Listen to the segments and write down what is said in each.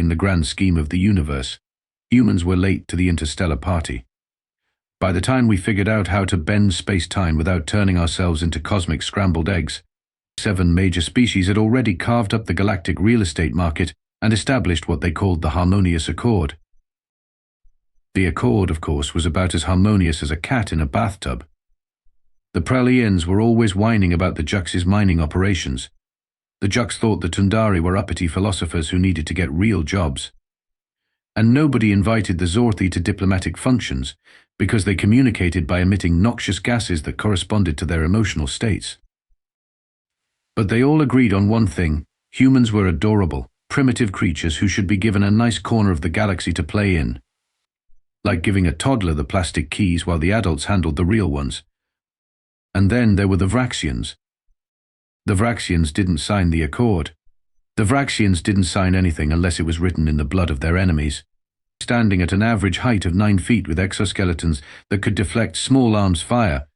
In the grand scheme of the universe, humans were late to the interstellar party. By the time we figured out how to bend space-time without turning ourselves into cosmic scrambled eggs, 7 major species had already carved up the galactic real estate market and established what they called the harmonious accord. The accord, of course, was about as harmonious as a cat in a bathtub. The Prelians were always whining about the Jux's mining operations. The Jux thought the Tundari were uppity philosophers who needed to get real jobs. And nobody invited the Zorthi to diplomatic functions because they communicated by emitting noxious gases that corresponded to their emotional states. But they all agreed on one thing: humans were adorable, primitive creatures who should be given a nice corner of the galaxy to play in. Like giving a toddler the plastic keys while the adults handled the real ones. And then there were the Vraxians. The Vraxians didn't sign the accord. The Vraxians didn't sign anything unless it was written in the blood of their enemies. Standing at an average height of 9 feet with exoskeletons that could deflect small arms fire,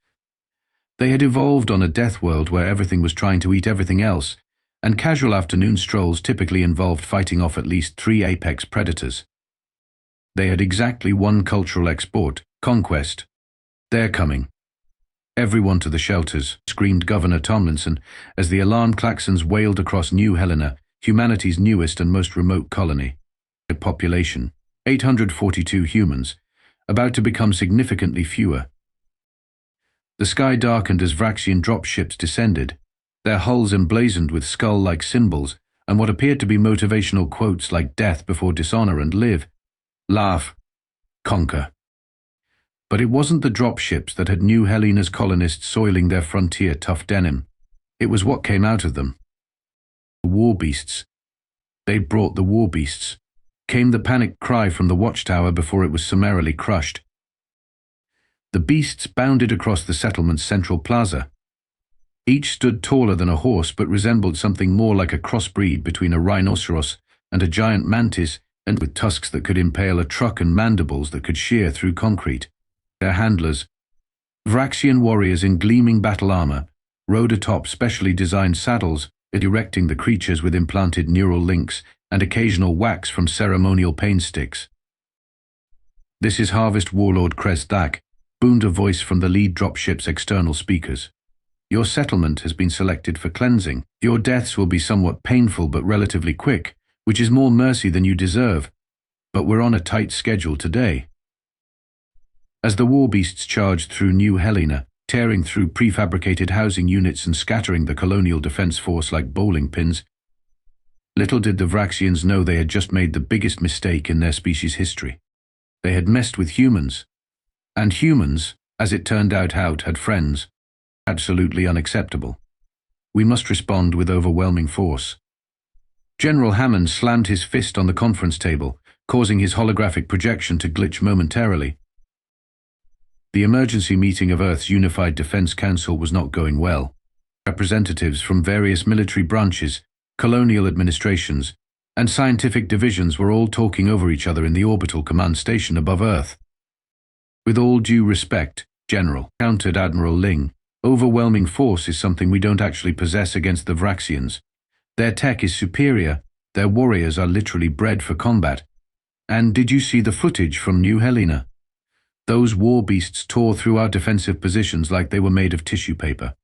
they had evolved on a death world where everything was trying to eat everything else, and casual afternoon strolls typically involved fighting off at least 3 apex predators. They had exactly one cultural export: conquest. They're coming. Everyone to the shelters, screamed Governor Tomlinson as the alarm klaxons wailed across New Helena, humanity's newest and most remote colony. A population, 842 humans, about to become significantly fewer. The sky darkened as Vraxian dropships descended, their hulls emblazoned with skull-like symbols and what appeared to be motivational quotes like death before dishonor and live, laugh, conquer. But it wasn't the dropships that had New Helena's colonists soiling their frontier tough denim. It was what came out of them. The war beasts. They'd brought the war beasts. Came the panicked cry from the watchtower before it was summarily crushed. The beasts bounded across the settlement's central plaza. Each stood taller than a horse but resembled something more like a crossbreed between a rhinoceros and a giant mantis, and with tusks that could impale a truck and mandibles that could shear through concrete. Their handlers, Vraxian warriors in gleaming battle armor, rode atop specially designed saddles, erecting the creatures with implanted neural links and occasional whacks from ceremonial pain sticks. "This is Harvest Warlord Kresdak," boomed a voice from the lead dropship's external speakers. "Your settlement has been selected for cleansing. Your deaths will be somewhat painful but relatively quick, which is more mercy than you deserve. But we're on a tight schedule today." As the war beasts charged through New Helena, tearing through prefabricated housing units and scattering the colonial defense force like bowling pins, little did the Vraxians know they had just made the biggest mistake in their species' history. They had messed with humans. And humans, as it turned out, had friends. Absolutely unacceptable. We must respond with overwhelming force. General Hammond slammed his fist on the conference table, causing his holographic projection to glitch momentarily. The emergency meeting of Earth's Unified Defense Council was not going well. Representatives from various military branches, colonial administrations, and scientific divisions were all talking over each other in the orbital command station above Earth. "With all due respect, General," countered Admiral Ling, "overwhelming force is something we don't actually possess against the Vraxians. Their tech is superior, their warriors are literally bred for combat. And did you see the footage from New Helena? Those war beasts tore through our defensive positions like they were made of tissue paper."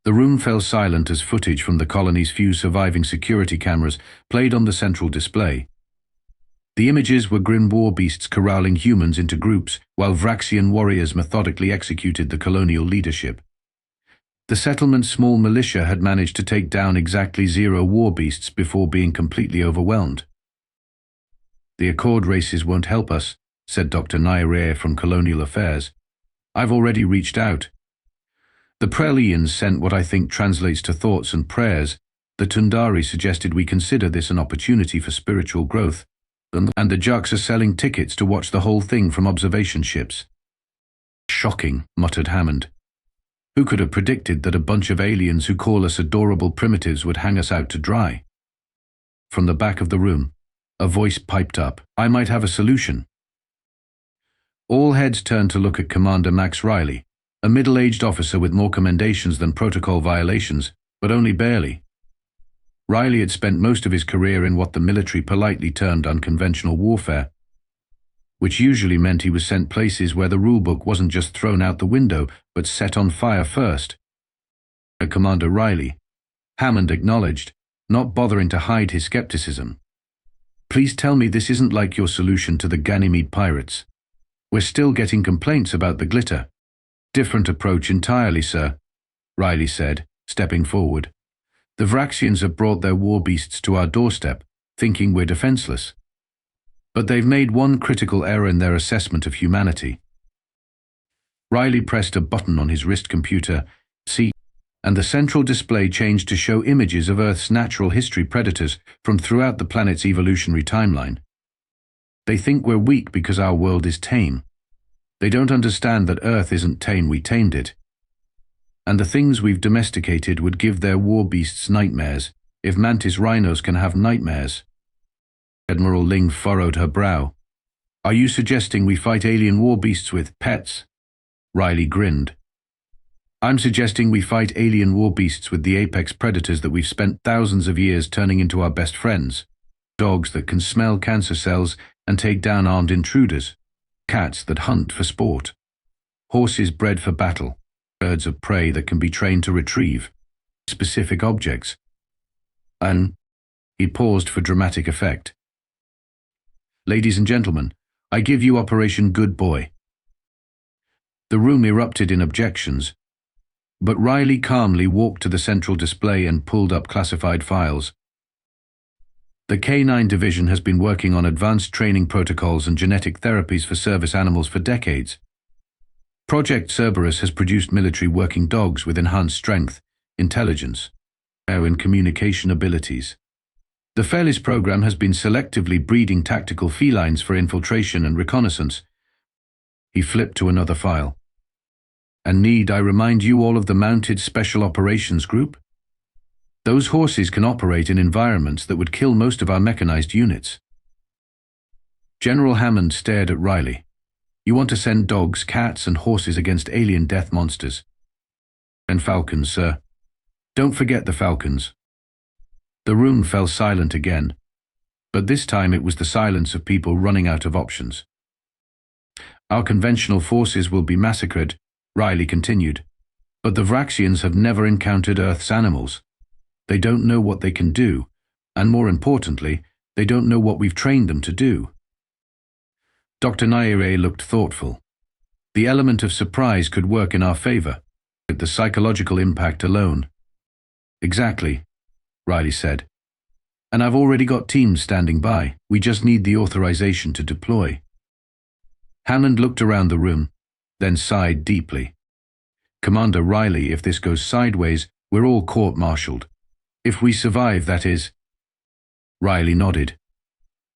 The room fell silent as footage from the colony's few surviving security cameras played on the central display. The images were grim war beasts corralling humans into groups while Vraxian warriors methodically executed the colonial leadership. The settlement's small militia had managed to take down exactly 0 war beasts before being completely overwhelmed. "The Accord races won't help us," said Dr. Nairere from Colonial Affairs. "I've already reached out. The Prelians sent what I think translates to thoughts and prayers. The Tundari suggested we consider this an opportunity for spiritual growth, and the Jux are selling tickets to watch the whole thing from observation ships." "Shocking," muttered Hammond. "Who could have predicted that a bunch of aliens who call us adorable primitives would hang us out to dry?" From the back of the room, a voice piped up, "I might have a solution." All heads turned to look at Commander Max Riley, a middle-aged officer with more commendations than protocol violations, but only barely. Riley had spent most of his career in what the military politely termed unconventional warfare, which usually meant he was sent places where the rulebook wasn't just thrown out the window, but set on fire first. Commander Riley, Hammond acknowledged, not bothering to hide his skepticism. Please tell me this isn't like your solution to the Ganymede pirates. We're still getting complaints about the glitter. Different approach entirely, sir, Riley said, stepping forward. The Vraxians have brought their war beasts to our doorstep, thinking we're defenseless. But they've made one critical error in their assessment of humanity. Riley pressed a button on his wrist computer, and the central display changed to show images of Earth's natural history predators from throughout the planet's evolutionary timeline. They think we're weak because our world is tame. They don't understand that Earth isn't tame, we tamed it. And the things we've domesticated would give their war beasts nightmares, if mantis rhinos can have nightmares. Admiral Ling furrowed her brow. Are you suggesting we fight alien war beasts with pets? Riley grinned. I'm suggesting we fight alien war beasts with the apex predators that we've spent thousands of years turning into our best friends. Dogs that can smell cancer cells and take down armed intruders. Cats that hunt for sport. Horses bred for battle. Birds of prey that can be trained to retrieve specific objects. And he paused for dramatic effect. Ladies and gentlemen, I give you Operation Good Boy. The room erupted in objections, but Riley calmly walked to the central display and pulled up classified files. The K9 division has been working on advanced training protocols and genetic therapies for service animals for decades. Project Cerberus has produced military working dogs with enhanced strength, intelligence, and communication abilities. The Felis program has been selectively breeding tactical felines for infiltration and reconnaissance. He flipped to another file. And need I remind you all of the Mounted Special Operations Group? Those horses can operate in environments that would kill most of our mechanized units. General Hammond stared at Riley. You want to send dogs, cats, and horses against alien death monsters. And falcons, sir. Don't forget the falcons. The room fell silent again, but this time it was the silence of people running out of options. Our conventional forces will be massacred, Riley continued, but the Vraxians have never encountered Earth's animals. They don't know what they can do, and more importantly, they don't know what we've trained them to do. Dr. Naire looked thoughtful. The element of surprise could work in our favor, with the psychological impact alone. Exactly, Riley said. And I've already got teams standing by. We just need the authorization to deploy. Hammond looked around the room, then sighed deeply. Commander Riley, if this goes sideways, we're all court-martialed. If we survive, that is. Riley nodded.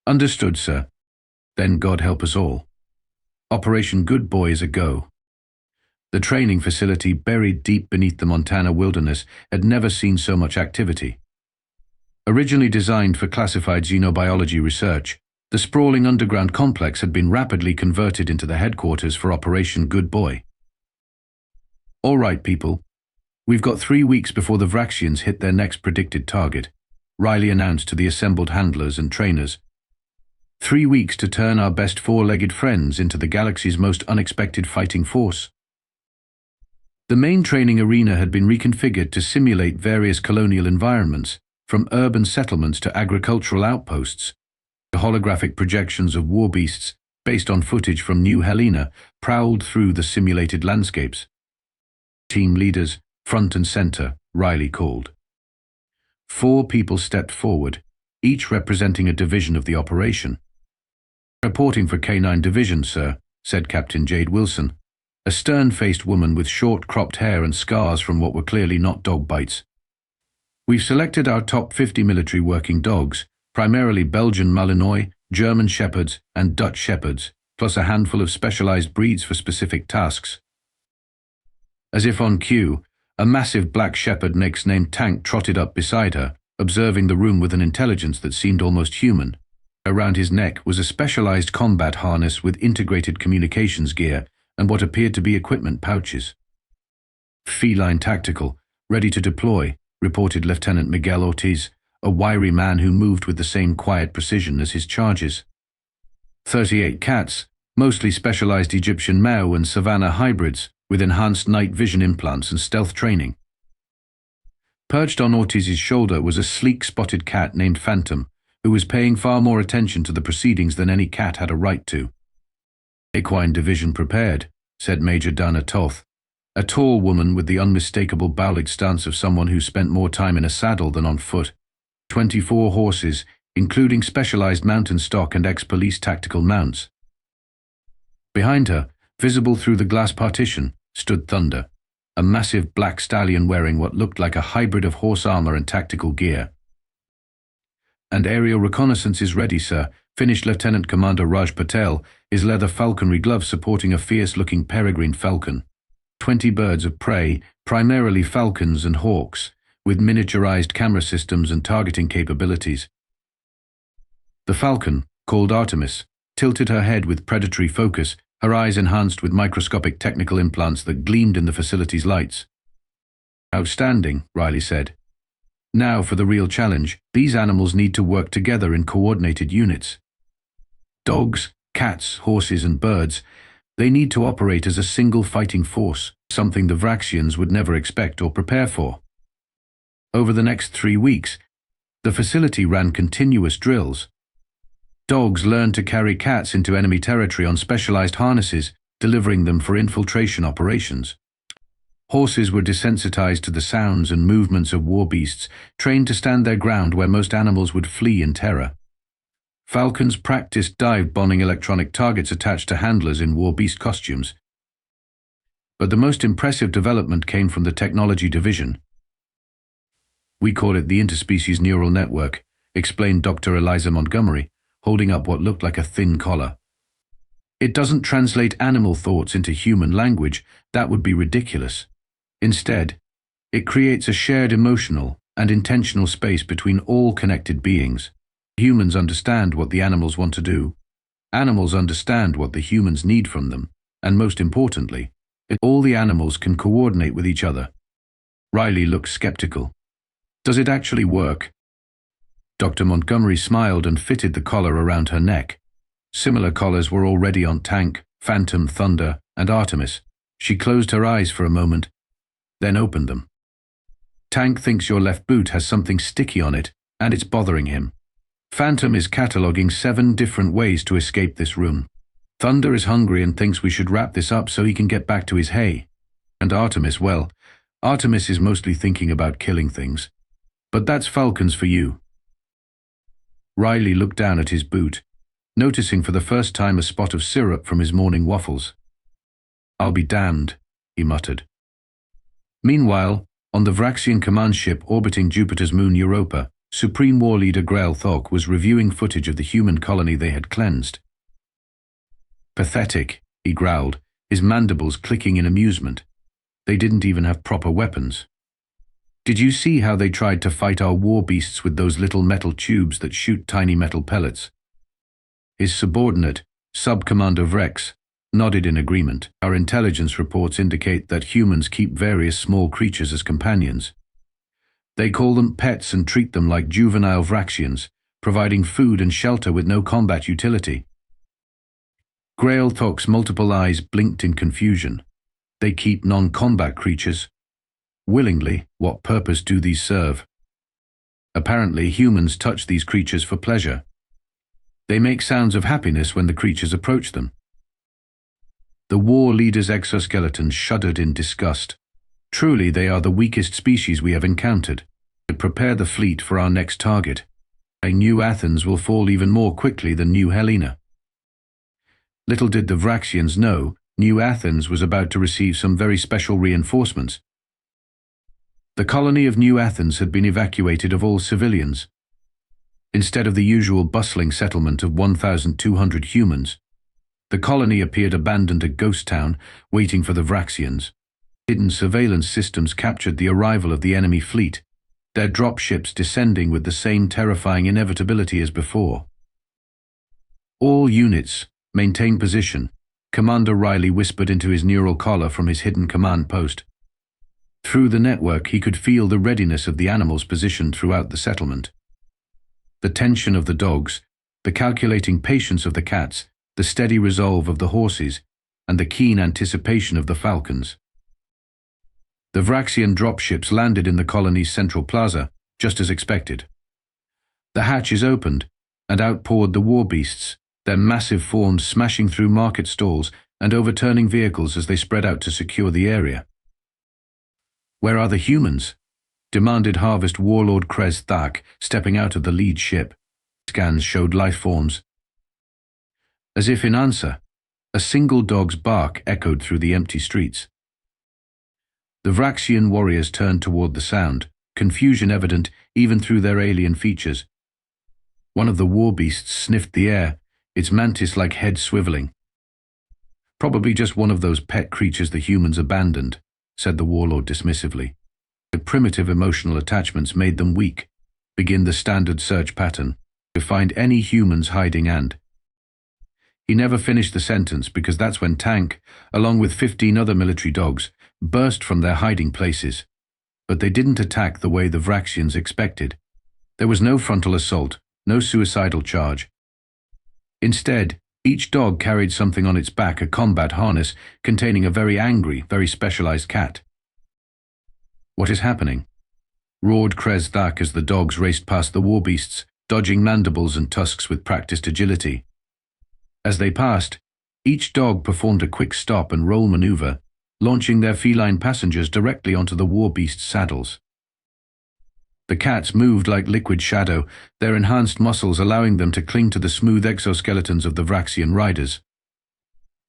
Understood, sir. Then God help us all. Operation Good Boy is a go. The training facility, buried deep beneath the Montana wilderness, had never seen so much activity. Originally designed for classified xenobiology research, the sprawling underground complex had been rapidly converted into the headquarters for Operation Good Boy. All right, people. We've got 3 weeks before the Vraxians hit their next predicted target, Riley announced to the assembled handlers and trainers. 3 weeks to turn our best four-legged friends into the galaxy's most unexpected fighting force. The main training arena had been reconfigured to simulate various colonial environments, from urban settlements to agricultural outposts. The holographic projections of war beasts, based on footage from New Helena, prowled through the simulated landscapes. Team leaders, front and center, Riley called. 4 people stepped forward, each representing a division of the operation. Reporting for K9 Division, sir, said Captain Jade Wilson, a stern-faced woman with short cropped hair and scars from what were clearly not dog bites. We've selected our top 50 military working dogs, primarily Belgian Malinois, German Shepherds, and Dutch Shepherds, plus a handful of specialized breeds for specific tasks. As if on cue, a massive black shepherd named Tank trotted up beside her, observing the room with an intelligence that seemed almost human. Around his neck was a specialized combat harness with integrated communications gear and what appeared to be equipment pouches. Feline tactical, ready to deploy, reported Lieutenant Miguel Ortiz, a wiry man who moved with the same quiet precision as his charges. 38 cats, mostly specialized Egyptian Mao and Savannah hybrids, with enhanced night vision implants and stealth training. Perched on Ortiz's shoulder was a sleek spotted cat named Phantom, who was paying far more attention to the proceedings than any cat had a right to. "Equine division prepared," said Major Dana Toth, a tall woman with the unmistakable bowed stance of someone who spent more time in a saddle than on foot. 24 horses, including specialized mountain stock and ex-police tactical mounts. Behind her, visible through the glass partition, stood Thunder, a massive black stallion wearing what looked like a hybrid of horse armor and tactical gear. "And aerial reconnaissance is ready, sir," finished Lieutenant Commander Raj Patel, his leather falconry glove supporting a fierce-looking peregrine falcon. 20 birds of prey, primarily falcons and hawks, with miniaturized camera systems and targeting capabilities. The falcon, called Artemis, tilted her head with predatory focus, her eyes enhanced with microscopic technical implants that gleamed in the facility's lights. "Outstanding," Riley said. "Now for the real challenge. These animals need to work together in coordinated units. Dogs, cats, horses, and birds, they need to operate as a single fighting force, something the Vraxians would never expect or prepare for." Over the next 3 weeks, the facility ran continuous drills. Dogs learned to carry cats into enemy territory on specialized harnesses, delivering them for infiltration operations. Horses were desensitized to the sounds and movements of war beasts, trained to stand their ground where most animals would flee in terror. Falcons practiced dive-bombing electronic targets attached to handlers in war beast costumes. But the most impressive development came from the technology division. "We call it the interspecies neural network," explained Dr. Eliza Montgomery, holding up what looked like a thin collar. "It doesn't translate animal thoughts into human language. That would be ridiculous. Instead, it creates a shared emotional and intentional space between all connected beings. Humans understand what the animals want to do. Animals understand what the humans need from them. And most importantly, all the animals can coordinate with each other." Riley looked skeptical. "Does it actually work?" Dr. Montgomery smiled and fitted the collar around her neck. Similar collars were already on Tank, Phantom, Thunder, and Artemis. She closed her eyes for a moment, then opened them. "Tank thinks your left boot has something sticky on it, and it's bothering him. Phantom is cataloging 7 different ways to escape this room. Thunder is hungry and thinks we should wrap this up so he can get back to his hay. And Artemis, well, Artemis is mostly thinking about killing things. But that's falcons for you." Riley looked down at his boot, noticing for the first time a spot of syrup from his morning waffles. "I'll be damned," he muttered. Meanwhile, on the Vraxian command ship orbiting Jupiter's moon Europa, Supreme War Leader Grail Thok was reviewing footage of the human colony they had cleansed. "Pathetic," he growled, his mandibles clicking in amusement. "They didn't even have proper weapons. Did you see how they tried to fight our war beasts with those little metal tubes that shoot tiny metal pellets?" His subordinate, Sub-Commander Vrex, nodded in agreement. "Our intelligence reports indicate that humans keep various small creatures as companions. They call them pets and treat them like juvenile Vraxians, providing food and shelter with no combat utility." Grail Thok's multiple eyes blinked in confusion. "They keep non-combat creatures. Willingly, what purpose do these serve? Apparently, humans touch these creatures for pleasure. They make sounds of happiness when the creatures approach them." The war leader's exoskeletons shuddered in disgust. "Truly, they are the weakest species we have encountered. Prepare the fleet for our next target. New Athens will fall even more quickly than New Helena." Little did the Vraxians know, New Athens was about to receive some very special reinforcements. The colony of New Athens had been evacuated of all civilians. Instead of the usual bustling settlement of 1,200 humans, the colony appeared abandoned a ghost town, waiting for the Vraxians. Hidden surveillance systems captured the arrival of the enemy fleet, their dropships descending with the same terrifying inevitability as before. "All units, maintain position," Commander Riley whispered into his neural collar from his hidden command post. Through the network, he could feel the readiness of the animals positioned throughout the settlement. The tension of the dogs, the calculating patience of the cats, the steady resolve of the horses, and the keen anticipation of the falcons. The Vraxian dropships landed in the colony's central plaza, just as expected. The hatches opened, and out poured the war beasts, their massive forms smashing through market stalls and overturning vehicles as they spread out to secure the area. "Where are the humans?" demanded Harvest Warlord Krez Thak, stepping out of the lead ship. Scans showed life forms. As if in answer, a single dog's bark echoed through the empty streets. The Vraxian warriors turned toward the sound, confusion evident even through their alien features. One of the war beasts sniffed the air, its mantis-like head swiveling. "Probably just one of those pet creatures the humans abandoned," said the warlord dismissively. "The primitive emotional attachments made them weak. Begin the standard search pattern to find any humans hiding and—" He never finished the sentence because that's when Tank, along with 15 other military dogs, burst from their hiding places. But they didn't attack the way the Vraxians expected. There was no frontal assault, no suicidal charge. Instead, each dog carried something on its back, a combat harness containing a very angry, very specialized cat. "What is happening?" roared Krez Thak as the dogs raced past the war beasts, dodging mandibles and tusks with practiced agility. As they passed, each dog performed a quick stop and roll maneuver, launching their feline passengers directly onto the war beasts' saddles. The cats moved like liquid shadow, their enhanced muscles allowing them to cling to the smooth exoskeletons of the Vraxian riders.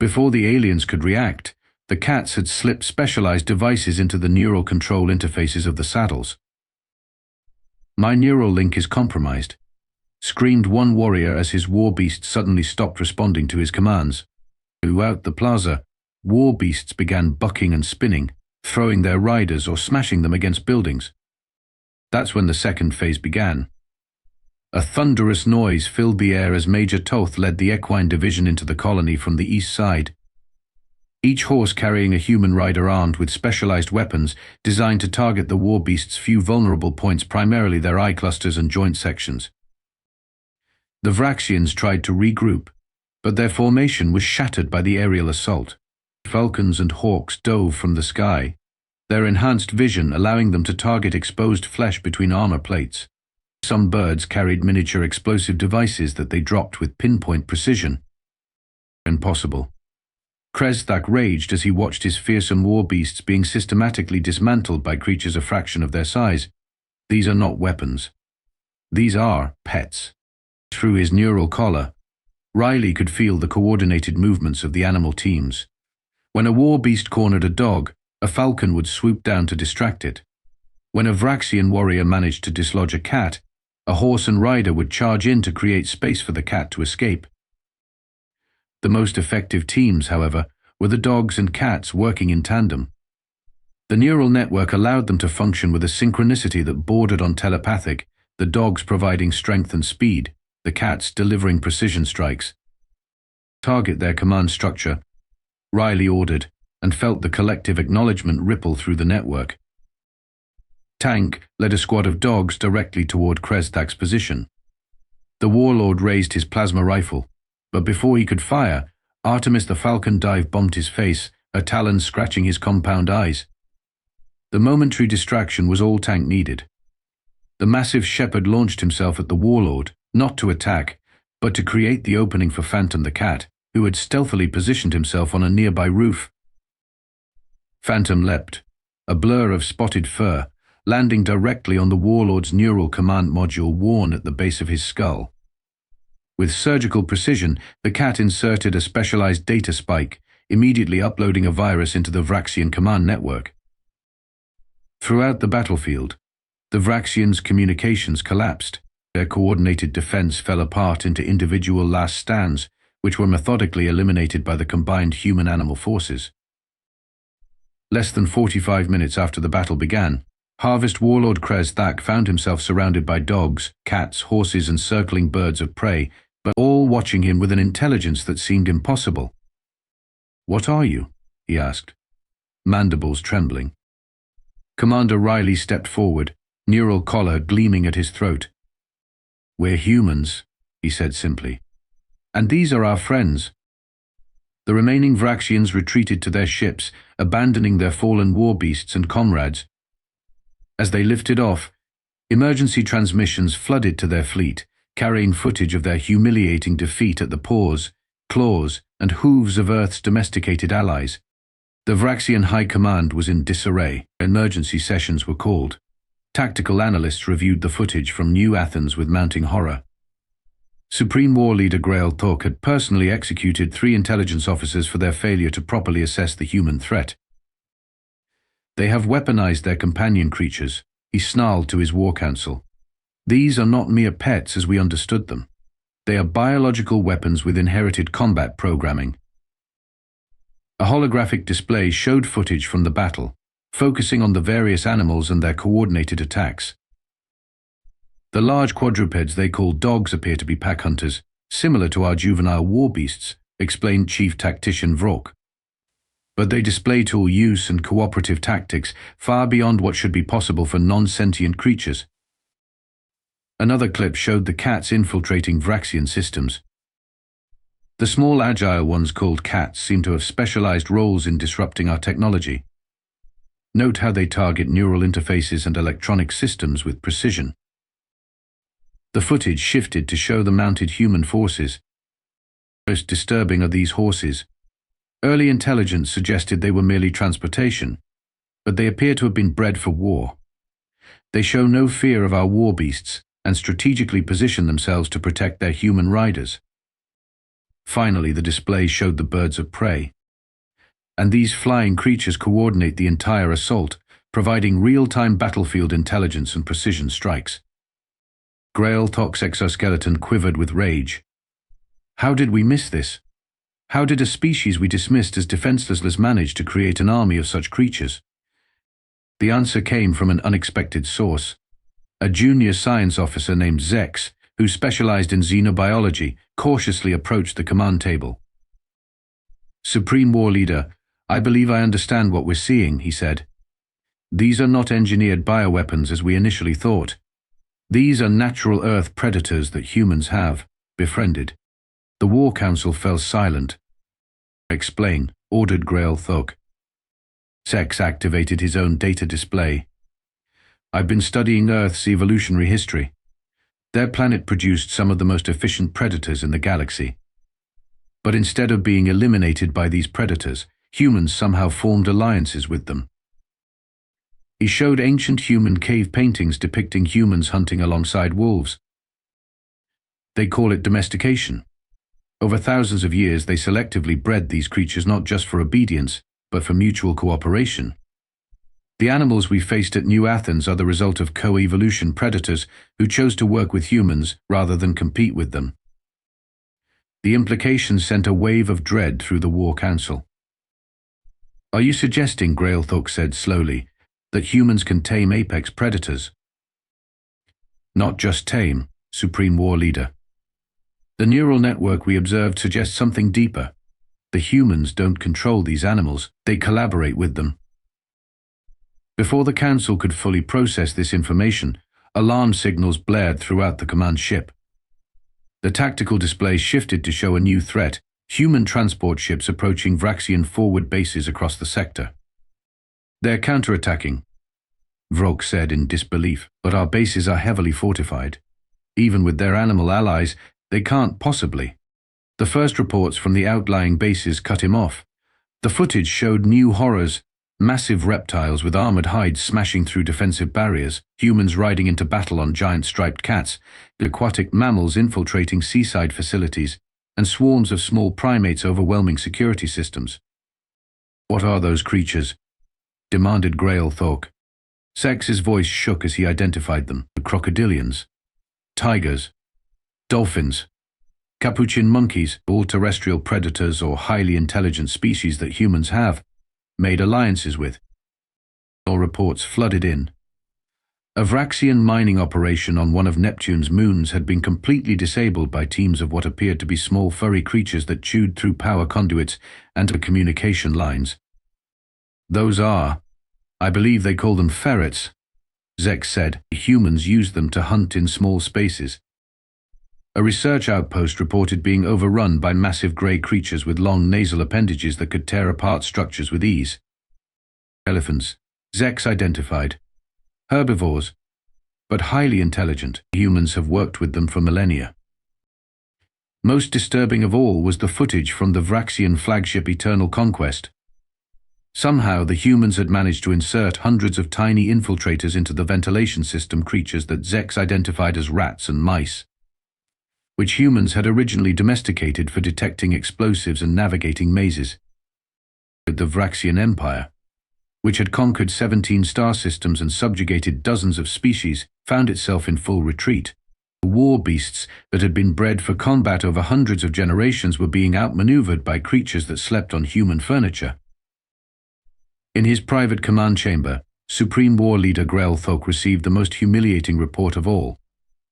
Before the aliens could react, the cats had slipped specialized devices into the neural control interfaces of the saddles. "My neural link is compromised," screamed one warrior as his war beast suddenly stopped responding to his commands. Throughout the plaza, war beasts began bucking and spinning, throwing their riders or smashing them against buildings. That's when the second phase began. A thunderous noise filled the air as Major Toth led the equine division into the colony from the east side. Each horse carrying a human rider armed with specialized weapons designed to target the war beast's few vulnerable points, primarily their eye clusters and joint sections. The Vraxians tried to regroup, but their formation was shattered by the aerial assault. Falcons and hawks dove from the sky, their enhanced vision allowing them to target exposed flesh between armor plates. Some birds carried miniature explosive devices that they dropped with pinpoint precision. Impossible. Krez Thak raged as he watched his fearsome war beasts being systematically dismantled by creatures a fraction of their size. These are not weapons. These are pets. Through his neural collar, Riley could feel the coordinated movements of the animal teams. When a war beast cornered a dog, a falcon would swoop down to distract it. When a Vraxian warrior managed to dislodge a cat, a horse and rider would charge in to create space for the cat to escape. The most effective teams, however, were the dogs and cats working in tandem. The neural network allowed them to function with a synchronicity that bordered on telepathic, the dogs providing strength and speed, the cats delivering precision strikes. "Target their command structure," Riley ordered, and felt the collective acknowledgement ripple through the network. Tank led a squad of dogs directly toward Krez Thak's position. The warlord raised his plasma rifle, but before he could fire, Artemis the falcon dive-bombed his face, her talons scratching his compound eyes. The momentary distraction was all Tank needed. The massive shepherd launched himself at the warlord, not to attack, but to create the opening for Phantom the cat, who had stealthily positioned himself on a nearby roof. Phantom leapt, a blur of spotted fur, landing directly on the warlord's neural command module worn at the base of his skull. With surgical precision, the cat inserted a specialized data spike, immediately uploading a virus into the Vraxian command network. Throughout the battlefield, the Vraxians' communications collapsed. Their coordinated defense fell apart into individual last stands, which were methodically eliminated by the combined human-animal forces. Less than 45 minutes after the battle began, Harvest Warlord Krez Thak found himself surrounded by dogs, cats, horses, and circling birds of prey, but all watching him with an intelligence that seemed impossible. "What are you?" he asked, mandibles trembling. Commander Riley stepped forward, neural collar gleaming at his throat. "We're humans," he said simply. "And these are our friends." The remaining Vraxians retreated to their ships, abandoning their fallen war beasts and comrades. As they lifted off, emergency transmissions flooded to their fleet, carrying footage of their humiliating defeat at the paws, claws, and hooves of Earth's domesticated allies. The Vraxian High Command was in disarray. Emergency sessions were called. Tactical analysts reviewed the footage from New Athens with mounting horror. Supreme War Leader Grail Thok had personally executed 3 intelligence officers for their failure to properly assess the human threat. "They have weaponized their companion creatures," he snarled to his war council. "These are not mere pets as we understood them. They are biological weapons with inherited combat programming." A holographic display showed footage from the battle, focusing on the various animals and their coordinated attacks. "The large quadrupeds they call dogs appear to be pack hunters, similar to our juvenile war beasts," explained Chief Tactician Vrok. "But they display tool use and cooperative tactics far beyond what should be possible for non-sentient creatures." Another clip showed the cats infiltrating Vraxian systems. "The small agile ones called cats seem to have specialized roles in disrupting our technology. Note how they target neural interfaces and electronic systems with precision." The footage shifted to show the mounted human forces. Most disturbing are these horses. Early intelligence suggested they were merely transportation, but they appear to have been bred for war. They show no fear of our war beasts and strategically position themselves to protect their human riders. Finally, the display showed the birds of prey. And these flying creatures coordinate the entire assault, providing real-time battlefield intelligence and precision strikes. Grail Thok's exoskeleton quivered with rage. How did we miss this? How did a species we dismissed as defenseless manage to create an army of such creatures? The answer came from an unexpected source. A junior science officer named Zex, who specialized in xenobiology, cautiously approached the command table. "Supreme War Leader, I believe I understand what we're seeing," he said. "These are not engineered bioweapons as we initially thought. These are natural Earth predators that humans have befriended." The War Council fell silent. "Explain," ordered Grail Thok. Zex activated his own data display. "I've been studying Earth's evolutionary history. Their planet produced some of the most efficient predators in the galaxy. But instead of being eliminated by these predators, humans somehow formed alliances with them." He showed ancient human cave paintings depicting humans hunting alongside wolves. "They call it domestication. Over thousands of years, they selectively bred these creatures not just for obedience, but for mutual cooperation. The animals we faced at New Athens are the result of co-evolution predators who chose to work with humans rather than compete with them." The implications sent a wave of dread through the War Council. "Are you suggesting," Grail Thok said slowly, "that humans can tame apex predators?" "Not just tame, Supreme War Leader. The neural network we observed suggests something deeper. The humans don't control these animals, they collaborate with them." Before the Council could fully process this information, alarm signals blared throughout the command ship. The tactical display shifted to show a new threat: human transport ships approaching Vraxian forward bases across the sector. "They're counterattacking," Vrok said in disbelief, "but our bases are heavily fortified. Even with their animal allies, they can't possibly." The first reports from the outlying bases cut him off. The footage showed new horrors: massive reptiles with armored hides smashing through defensive barriers, humans riding into battle on giant striped cats, aquatic mammals infiltrating seaside facilities, and swarms of small primates overwhelming security systems. "What are those creatures?" demanded Grail Thok. Zex's voice shook as he identified them: crocodilians, tigers, dolphins, capuchin monkeys, all terrestrial predators or highly intelligent species that humans have made alliances with. All reports flooded in. A Vraxian mining operation on one of Neptune's moons had been completely disabled by teams of what appeared to be small furry creatures that chewed through power conduits and communication lines. "Those are, I believe they call them ferrets," Zex said. "Humans use them to hunt in small spaces. A research outpost reported being overrun by massive grey creatures with long nasal appendages that could tear apart structures with ease. Elephants, Zex identified. Herbivores, but highly intelligent. Humans have worked with them for millennia. Most disturbing of all was the footage from the Vraxian flagship Eternal Conquest. Somehow the humans had managed to insert hundreds of tiny infiltrators into the ventilation system creatures that Zex identified as rats and mice, which humans had originally domesticated for detecting explosives and navigating mazes. The Vraxian Empire, which had conquered 17 star systems and subjugated dozens of species, found itself in full retreat. The war beasts that had been bred for combat over hundreds of generations were being outmaneuvered by creatures that slept on human furniture. In his private command chamber, Supreme War Leader Grelthok received the most humiliating report of all.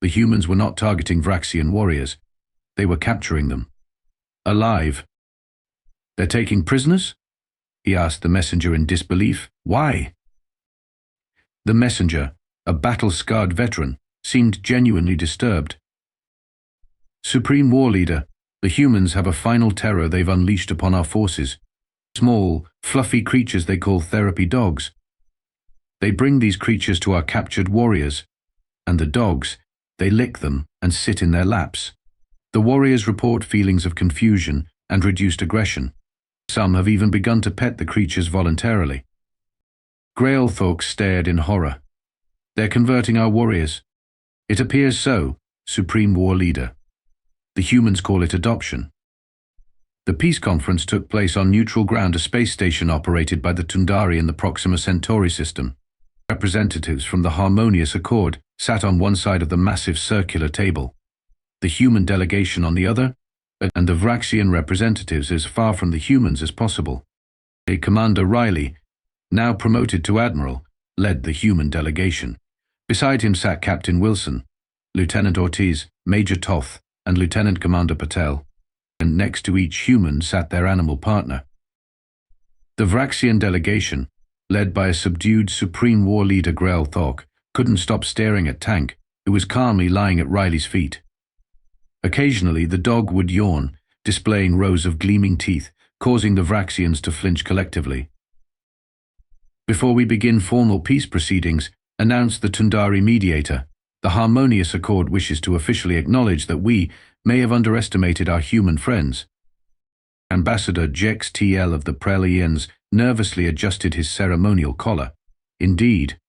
The humans were not targeting Vraxian warriors. They were capturing them. Alive. "They're taking prisoners?" he asked the messenger in disbelief. "Why?" The messenger, a battle-scarred veteran, seemed genuinely disturbed. "Supreme War Leader, the humans have a final terror they've unleashed upon our forces. Small, fluffy creatures they call therapy dogs. They bring these creatures to our captured warriors, and the dogs, they lick them and sit in their laps. The warriors report feelings of confusion and reduced aggression. Some have even begun to pet the creatures voluntarily." Grelthok stared in horror. "They're converting our warriors." "It appears so, Supreme War Leader. The humans call it adoption." The peace conference took place on neutral ground, a space station operated by the Tundari in the Proxima Centauri system. Representatives from the Harmonious Accord sat on one side of the massive circular table, the human delegation on the other, and the Vraxian representatives as far from the humans as possible. Commander Riley, now promoted to Admiral, led the human delegation. Beside him sat Captain Wilson, Lieutenant Ortiz, Major Toth, and Lieutenant Commander Patel, and next to each human sat their animal partner. The Vraxian delegation, led by a subdued Supreme War Leader Grelthok, couldn't stop staring at Tank, who was calmly lying at Riley's feet. Occasionally the dog would yawn, displaying rows of gleaming teeth, causing the Vraxians to flinch collectively. "Before we begin formal peace proceedings," announced the Tundari mediator, "the Harmonious Accord wishes to officially acknowledge that we may have underestimated our human friends." Ambassador Jex TL of the Prelians nervously adjusted his ceremonial collar. "Indeed.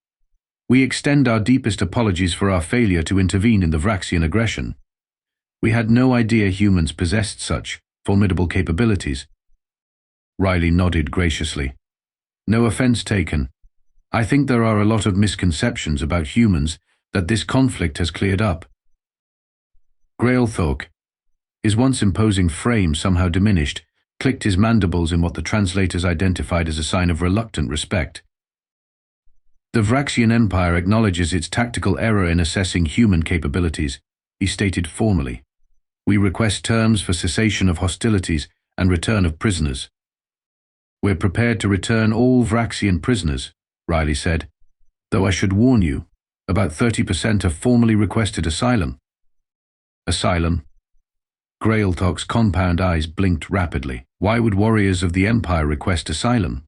We extend our deepest apologies for our failure to intervene in the Vraxian aggression. We had no idea humans possessed such formidable capabilities." Riley nodded graciously. "No offense taken. I think there are a lot of misconceptions about humans that this conflict has cleared up." Grelthok, his once imposing frame somehow diminished, clicked his mandibles in what the translators identified as a sign of reluctant respect. "The Vraxian Empire acknowledges its tactical error in assessing human capabilities," he stated formally. "We request terms for cessation of hostilities and return of prisoners." "We're prepared to return all Vraxian prisoners," Riley said, "though I should warn you, about 30% have formally requested asylum." "Asylum?" Grelthok's compound eyes blinked rapidly. "Why would warriors of the Empire request asylum?"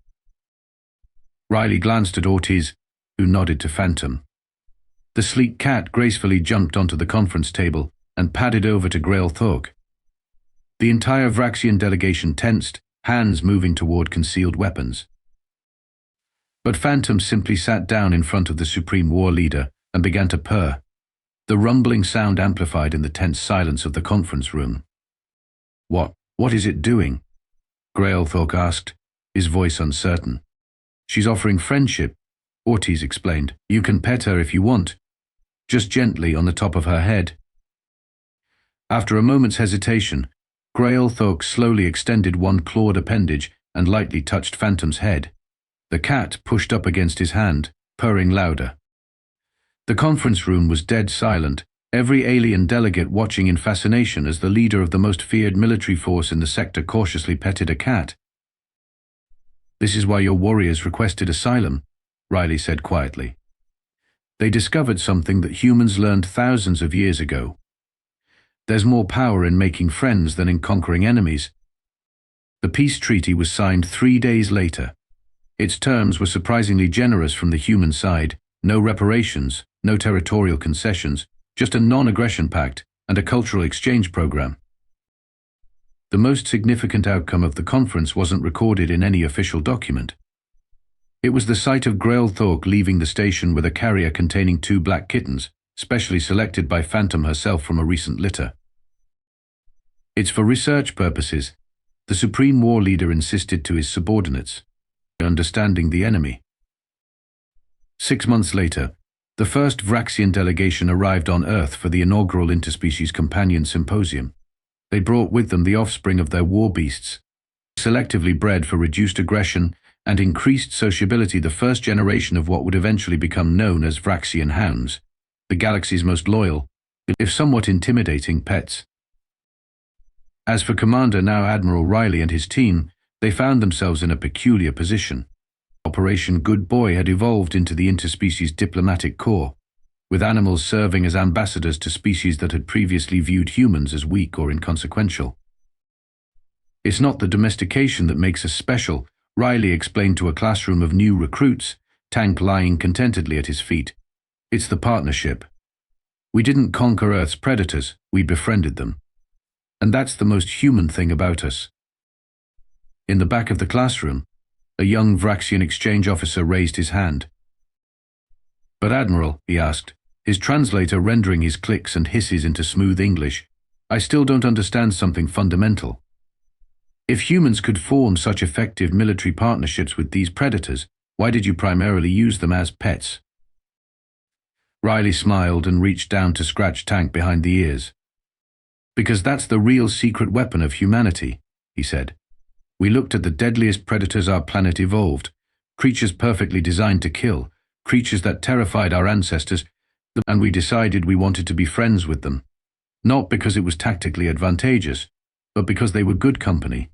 Riley glanced at Ortiz, who nodded to Phantom. The sleek cat gracefully jumped onto the conference table and padded over to Grelthok. The entire Vraxian delegation tensed, hands moving toward concealed weapons. But Phantom simply sat down in front of the Supreme War Leader and began to purr. The rumbling sound amplified in the tense silence of the conference room. What is it doing?" Grelthok asked, his voice uncertain. "She's offering friendship," Ortiz explained. "You can pet her if you want, just gently on the top of her head." After a moment's hesitation, Grelthok slowly extended one clawed appendage and lightly touched Phantom's head. The cat pushed up against his hand, purring louder. The conference room was dead silent, every alien delegate watching in fascination as the leader of the most feared military force in the sector cautiously petted a cat. "This is why your warriors requested asylum," Riley said quietly. "They discovered something that humans learned thousands of years ago. There's more power in making friends than in conquering enemies. The peace treaty was signed 3 days later. Its terms were surprisingly generous from the human side. No reparations, no territorial concessions, just a non-aggression pact and a cultural exchange program. The most significant outcome of the conference wasn't recorded in any official document. It was the sight of Grail Thork leaving the station with a carrier containing 2 black kittens, specially selected by Phantom herself from a recent litter. It's for research purposes, the Supreme War Leader insisted to his subordinates, understanding the enemy. 6 months later, the first Vraxian delegation arrived on Earth for the inaugural Interspecies Companion Symposium. They brought with them the offspring of their war beasts, selectively bred for reduced aggression and increased sociability, the first generation of what would eventually become known as Vraxian hounds, the galaxy's most loyal, if somewhat intimidating, pets. As for Commander, now Admiral Riley, and his team, they found themselves in a peculiar position. Operation Good Boy had evolved into the interspecies diplomatic corps, with animals serving as ambassadors to species that had previously viewed humans as weak or inconsequential. It's not the domestication that makes us special, Riley explained to a classroom of new recruits, Tank lying contentedly at his feet. It's the partnership. We didn't conquer Earth's predators, we befriended them. And that's the most human thing about us. In the back of the classroom, a young Vraxian exchange officer raised his hand. "But Admiral," he asked, his translator rendering his clicks and hisses into smooth English, "I still don't understand something fundamental. If humans could form such effective military partnerships with these predators, why did you primarily use them as pets?" Riley smiled and reached down to scratch Tank behind the ears. "Because that's the real secret weapon of humanity," he said. "We looked at the deadliest predators our planet evolved, creatures perfectly designed to kill, creatures that terrified our ancestors, and we decided we wanted to be friends with them. Not because it was tactically advantageous, but because they were good company."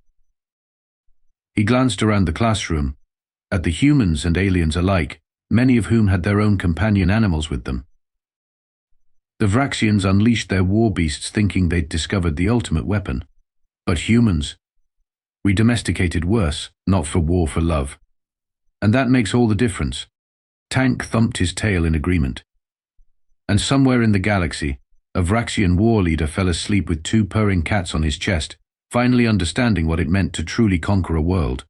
He glanced around the classroom, at the humans and aliens alike, many of whom had their own companion animals with them. The Vraxians unleashed their war beasts thinking they'd discovered the ultimate weapon. But humans, we domesticated worse, not for war, for love. And that makes all the difference. Tank thumped his tail in agreement. And somewhere in the galaxy, a Vraxian war leader fell asleep with 2 purring cats on his chest, finally understanding what it meant to truly conquer a world.